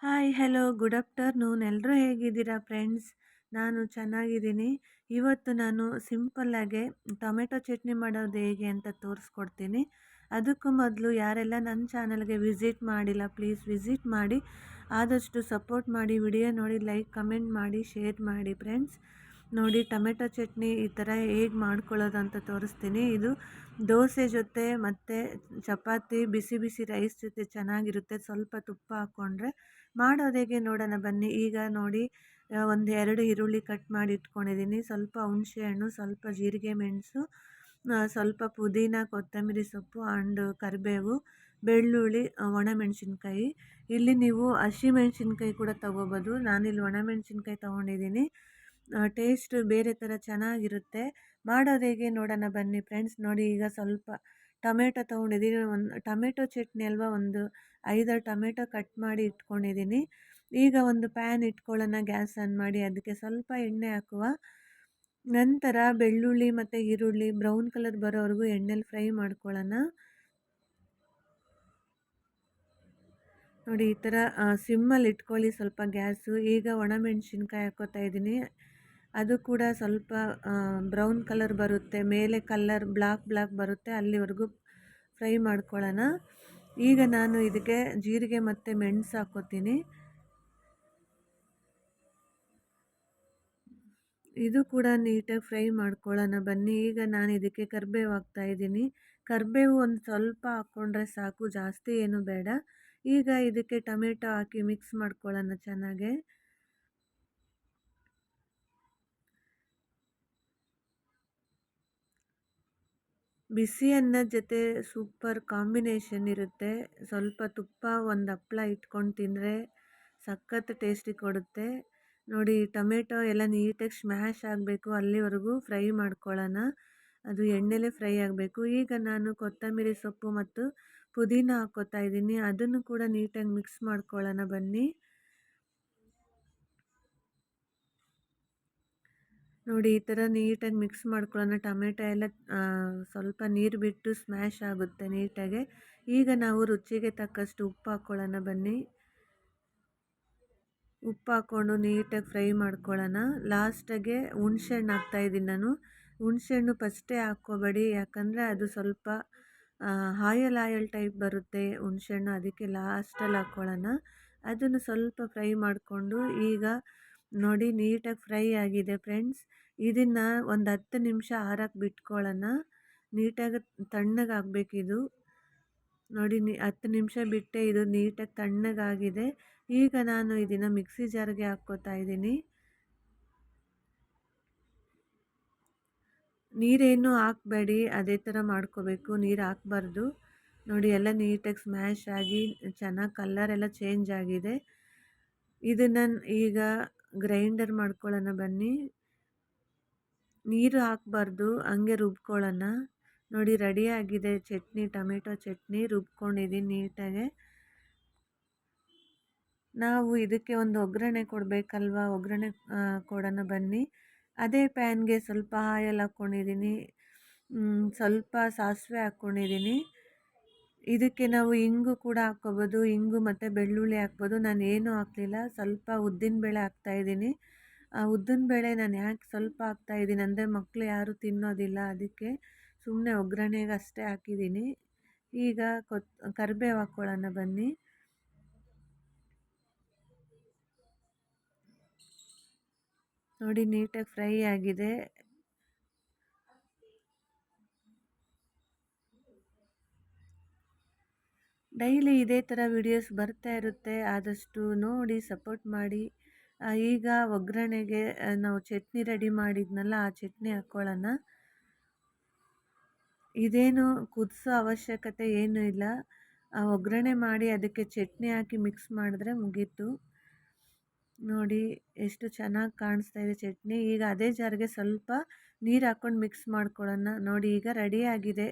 Hi hello good afternoon ಎಲ್ಲರೂ ಹೇಗಿದ್ದೀರಾ friends. ನಾನು ಚೆನ್ನಾಗಿದ್ದೀನಿ. ಇವತ್ತು ನಾನು ಸಿಂಪಲ್ಲಾಗೆ ಟೊಮೆಟೊ ಚಟ್ನಿ ಮಾಡೋದು ಹೇಗೆ ಅಂತ ತೋರಿಸ್ಕೊಡ್ತೀನಿ. ಅದಕ್ಕೂ ಮೊದಲು ಯಾರೆಲ್ಲ ನನ್ನ ಚಾನಲ್ಗೆ ವಿಸಿಟ್ ಮಾಡಿಲ್ಲ ಪ್ಲೀಸ್ ವಿಸಿಟ್ ಮಾಡಿ, ಆದಷ್ಟು ಸಪೋರ್ಟ್ ಮಾಡಿ, ವಿಡಿಯೋ ನೋಡಿ ಲೈಕ್ ಕಮೆಂಟ್ ಮಾಡಿ ಶೇರ್ ಮಾಡಿ ಫ್ರೆಂಡ್ಸ್. ನೋಡಿ ಟೊಮೆಟೊ ಚಟ್ನಿ ಈ ಥರ ಹೇಗೆ ಮಾಡ್ಕೊಳ್ಳೋದು ಅಂತ ತೋರಿಸ್ತೀನಿ. ಇದು ದೋಸೆ ಜೊತೆ ಮತ್ತು ಚಪಾತಿ ಬಿಸಿ ಬಿಸಿ ರೈಸ್ ಜೊತೆ ಚೆನ್ನಾಗಿರುತ್ತೆ. ಸ್ವಲ್ಪ ತುಪ್ಪ ಹಾಕ್ಕೊಂಡ್ರೆ ಮಾಡೋದು ಹೇಗೆ ನೋಡೋಣ ಬನ್ನಿ. ಈಗ ನೋಡಿ ಒಂದು 2 ಈರುಳ್ಳಿ ಕಟ್ ಮಾಡಿ ಇಟ್ಕೊಂಡಿದ್ದೀನಿ, ಸ್ವಲ್ಪ ಹುಣಸೆಹಣ್ಣು, ಸ್ವಲ್ಪ ಜೀರಿಗೆ ಮೆಣಸು, ಸ್ವಲ್ಪ ಪುದೀನ ಕೊತ್ತಂಬರಿ ಸೊಪ್ಪು ಆ್ಯಂಡ್ ಕರಿಬೇವು, ಬೆಳ್ಳುಳ್ಳಿ, ಒಣಮೆಣಸಿನ್ಕಾಯಿ. ಇಲ್ಲಿ ನೀವು ಹಸಿಮೆಣ್ಸಿನ್ಕಾಯಿ ಕೂಡ ತೊಗೋಬೋದು, ನಾನಿಲ್ಲಿ ಒಣಮೆಣಸಿನ್ಕಾಯಿ ತೊಗೊಂಡಿದ್ದೀನಿ. ಟೇಸ್ಟ್ ಬೇರೆ ಥರ ಚೆನ್ನಾಗಿರುತ್ತೆ. ಮಾಡೋದು ಹೇಗೆ ನೋಡೋಣ ಬನ್ನಿ ಫ್ರೆಂಡ್ಸ್. ನೋಡಿ ಈಗ ಸ್ವಲ್ಪ ಟೊಮೆಟೊ ತೊಗೊಂಡಿದ್ದೀನಿ. ಒಂದು ಟೊಮೆಟೊ ಚಟ್ನಿ ಅಲ್ವಾ, ಒಂದು 5 ಟೊಮೆಟೊ ಕಟ್ ಮಾಡಿ ಇಟ್ಕೊಂಡಿದ್ದೀನಿ. ಈಗ ಒಂದು ಪ್ಯಾನ್ ಇಟ್ಕೊಳ್ಳೋಣ, ಗ್ಯಾಸ್ ಆನ್ ಮಾಡಿ ಅದಕ್ಕೆ ಸ್ವಲ್ಪ ಎಣ್ಣೆ ಹಾಕುವ. ನಂತರ ಬೆಳ್ಳುಳ್ಳಿ ಮತ್ತು ಈರುಳ್ಳಿ ಬ್ರೌನ್ ಕಲರ್ ಬರೋವರೆಗೂ ಎಣ್ಣೆಲಿ ಫ್ರೈ ಮಾಡ್ಕೊಳ್ಳೋಣ. ನೋಡಿ ಈ ಥರ ಸಿಮ್ಮಲ್ಲಿ ಇಟ್ಕೊಳ್ಳಿ ಸ್ವಲ್ಪ ಗ್ಯಾಸು. ಈಗ ಒಣಮೆಣಸಿನ್ಕಾಯಿ ಹಾಕ್ಕೋತಾ ಇದ್ದೀನಿ. ಅದು ಕೂಡ ಸ್ವಲ್ಪ ಬ್ರೌನ್ ಕಲರ್ ಬರುತ್ತೆ, ಮೇಲೆ ಕಲರ್ ಬ್ಲಾಕ್ ಬರುತ್ತೆ, ಅಲ್ಲಿವರೆಗೂ ಫ್ರೈ ಮಾಡ್ಕೊಳ್ಳೋಣ. ಈಗ ನಾನು ಇದಕ್ಕೆ ಜೀರಿಗೆ ಮತ್ತು ಮೆಣಸು ಹಾಕ್ಕೋತೀನಿ. ಇದು ಕೂಡ ನೀಟಾಗಿ ಫ್ರೈ ಮಾಡ್ಕೊಳ್ಳೋಣ ಬನ್ನಿ. ಈಗ ನಾನು ಇದಕ್ಕೆ ಕರಿಬೇವು ಹಾಕ್ತಾಯಿದ್ದೀನಿ. ಕರಿಬೇವು ಒಂದು ಸ್ವಲ್ಪ ಹಾಕ್ಕೊಂಡ್ರೆ ಸಾಕು, ಜಾಸ್ತಿ ಏನು ಬೇಡ. ಈಗ ಇದಕ್ಕೆ ಟೊಮೆಟೊ ಹಾಕಿ ಮಿಕ್ಸ್ ಮಾಡ್ಕೊಳ್ಳೋಣ ಚೆನ್ನಾಗೆ. ಬಿಸಿ ಅನ್ನದ ಜೊತೆ ಸೂಪರ್ ಕಾಂಬಿನೇಷನ್ ಇರುತ್ತೆ. ಸ್ವಲ್ಪ ತುಪ್ಪ, ಒಂದು ಹಪ್ಪಳ ಇಟ್ಕೊಂಡು ತಿಂದರೆ ಸಖತ್ ಟೇಸ್ಟಿ ಕೊಡುತ್ತೆ. ನೋಡಿ ಟೊಮೆಟೊ ಎಲ್ಲ ನೀಟಾಗಿ ಸ್ಮ್ಯಾಶ್ ಆಗಬೇಕು, ಅಲ್ಲಿವರೆಗೂ ಫ್ರೈ ಮಾಡ್ಕೊಳ್ಳೋಣ. ಅದು ಎಣ್ಣೆಲೇ ಫ್ರೈ ಆಗಬೇಕು. ಈಗ ನಾನು ಕೊತ್ತಂಬರಿ ಸೊಪ್ಪು ಮತ್ತು ಪುದೀನ ಹಾಕ್ಕೋತಾ ಇದ್ದೀನಿ, ಅದನ್ನು ಕೂಡ ನೀಟಾಗಿ ಮಿಕ್ಸ್ ಮಾಡ್ಕೊಳ್ಳೋಣ ಬನ್ನಿ. ನೋಡಿ ಈ ಥರ ನೀಟಾಗಿ ಮಿಕ್ಸ್ ಮಾಡ್ಕೊಳ್ಳೋಣ. ಟೊಮೆಟೊ ಎಲ್ಲ ಸ್ವಲ್ಪ ನೀರು ಬಿಟ್ಟು ಸ್ಮ್ಯಾಶ್ ಆಗುತ್ತೆ ನೀಟಾಗೆ. ಈಗ ನಾವು ರುಚಿಗೆ ತಕ್ಕಷ್ಟು ಉಪ್ಪು ಹಾಕ್ಕೊಳ್ಳೋಣ ಬನ್ನಿ. ಉಪ್ಪು ಹಾಕ್ಕೊಂಡು ನೀಟಾಗಿ ಫ್ರೈ ಮಾಡ್ಕೊಳ್ಳೋಣ. ಲಾಸ್ಟಾಗೆ ಹುಣ್ಸೆಹಣ್ಣು ಹಾಕ್ತಾಯಿದ್ದೀನಿ ನಾನು. ಹುಣ್ಸೆಹಣ್ಣು ಫಸ್ಟೇ ಹಾಕ್ಕೋಬೇಡಿ, ಯಾಕಂದರೆ ಅದು ಸ್ವಲ್ಪ ಆಯಲ್ ಟೈಪ್ ಬರುತ್ತೆ ಹುಣ್ಸೆಹಣ್ಣು, ಅದಕ್ಕೆ ಲಾಸ್ಟಲ್ಲಿ ಹಾಕ್ಕೊಳ್ಳೋಣ. ಅದನ್ನು ಸ್ವಲ್ಪ ಫ್ರೈ ಮಾಡಿಕೊಂಡು ಈಗ ನೋಡಿ ನೀಟಾಗಿ ಫ್ರೈ ಆಗಿದೆ ಫ್ರೆಂಡ್ಸ್. ಇದನ್ನು ಒಂದು 10 ನಿಮಿಷ ಆರಕ್ಕೆ ಬಿಟ್ಕೊಳ್ಳೋಣ. ನೀಟಾಗಿ ತಣ್ಣಗಾಗಬೇಕಿದು. ನೋಡಿ 10 ನಿಮಿಷ ಬಿಟ್ಟೆ, ಇದು ನೀಟಾಗಿ ತಣ್ಣಗಾಗಿದೆ. ಈಗ ನಾನು ಇದನ್ನು ಮಿಕ್ಸಿ ಜಾರ್ಗೆ ಹಾಕ್ಕೋತಾ ಇದ್ದೀನಿ. ನೀರೇನು ಹಾಕಬೇಡಿ, ಅದೇ ಥರ ಮಾಡ್ಕೋಬೇಕು, ನೀರು ಹಾಕಬಾರ್ದು. ನೋಡಿ ಎಲ್ಲ ನೀಟಾಗಿ ಸ್ಮ್ಯಾಶ್ ಆಗಿ ಚೆನ್ನಾಗಿ ಕಲರೆಲ್ಲ ಚೇಂಜ್ ಆಗಿದೆ. ಇದನ್ನು ಈಗ ಗ್ರೈಂಡರ್ ಮಾಡ್ಕೊಳ್ಳೋಣ ಬನ್ನಿ. ನೀರು ಹಾಕಬಾರ್ದು, ಹಂಗೆ ರುಬ್ಕೊಳ್ಳೋಣ. ನೋಡಿ ರೆಡಿಯಾಗಿದೆ ಚಟ್ನಿ, ಟೊಮೆಟೊ ಚಟ್ನಿ ರುಬ್ಕೊಂಡಿದ್ದೀನಿ ನೀಟಾಗೆ. ನಾವು ಇದಕ್ಕೆ ಒಂದು ಒಗ್ಗರಣೆ ಕೊಡಬೇಕಲ್ವ, ಒಗ್ಗರಣೆ ಕೊಡೋಣ ಬನ್ನಿ. ಅದೇ ಪ್ಯಾನ್ಗೆ ಸ್ವಲ್ಪ ಆಯಿಲ್ ಹಾಕ್ಕೊಂಡಿದ್ದೀನಿ, ಸ್ವಲ್ಪ ಸಾಸಿವೆ ಹಾಕ್ಕೊಂಡಿದ್ದೀನಿ. ಇದಕ್ಕೆ ನಾವು ಇಂಗು ಕೂಡ ಹಾಕ್ಕೋಬೋದು, ಇಂಗು ಮತ್ತು ಬೆಳ್ಳುಳ್ಳಿ ಹಾಕ್ಬೋದು. ನಾನು ಏನೂ ಹಾಕಲಿಲ್ಲ, ಸ್ವಲ್ಪ ಉದ್ದಿನಬೇಳೆ ಹಾಕ್ತಾಯಿದ್ದೀನಿ. ಉದ್ದಿನಬೇಳೆ ನಾನು ಯಾಕೆ ಸ್ವಲ್ಪ ಹಾಕ್ತಾಯಿದ್ದೀನಿ ಅಂದರೆ ಮಕ್ಕಳು ಯಾರೂ ತಿನ್ನೋದಿಲ್ಲ, ಅದಕ್ಕೆ ಸುಮ್ಮನೆ ಒಗ್ಗರಣೆಗೆ ಅಷ್ಟೇ ಹಾಕಿದ್ದೀನಿ. ಈಗ ಕರಿಬೇವು ಹಾಕ್ಕೊಳ್ಳೋಣ ಬನ್ನಿ. ನೋಡಿ ನೀಟಾಗಿ ಫ್ರೈ ಆಗಿದೆ. ಡೈಲಿ ಇದೇ ಥರ ವಿಡಿಯೋಸ್ ಬರ್ತಾ ಇರುತ್ತೆ, ಆದಷ್ಟು ನೋಡಿ ಸಪೋರ್ಟ್ ಮಾಡಿ. ಈಗ ಒಗ್ಗರಣೆಗೆ ನಾವು ಚಟ್ನಿ ರೆಡಿ ಮಾಡಿದ್ನಲ್ಲ, ಆ ಚಟ್ನಿ ಹಾಕ್ಕೊಳ್ಳೋಣ. ಇದೇನು ಕುದಿಸೋ ಅವಶ್ಯಕತೆ ಏನೂ ಇಲ್ಲ, ಒಗ್ಗರಣೆ ಮಾಡಿ ಅದಕ್ಕೆ ಚಟ್ನಿ ಹಾಕಿ ಮಿಕ್ಸ್ ಮಾಡಿದ್ರೆ ಮುಗೀತು. ನೋಡಿ ಎಷ್ಟು ಚೆನ್ನಾಗಿ ಕಾಣಿಸ್ತಾ ಇದೆ ಚಟ್ನಿ. ಈಗ ಅದೇ ಜಾರಿಗೆ ಸ್ವಲ್ಪ ನೀರು ಹಾಕ್ಕೊಂಡು ಮಿಕ್ಸ್ ಮಾಡ್ಕೊಳ್ಳೋಣ. ನೋಡಿ ಈಗ ರೆಡಿಯಾಗಿದೆ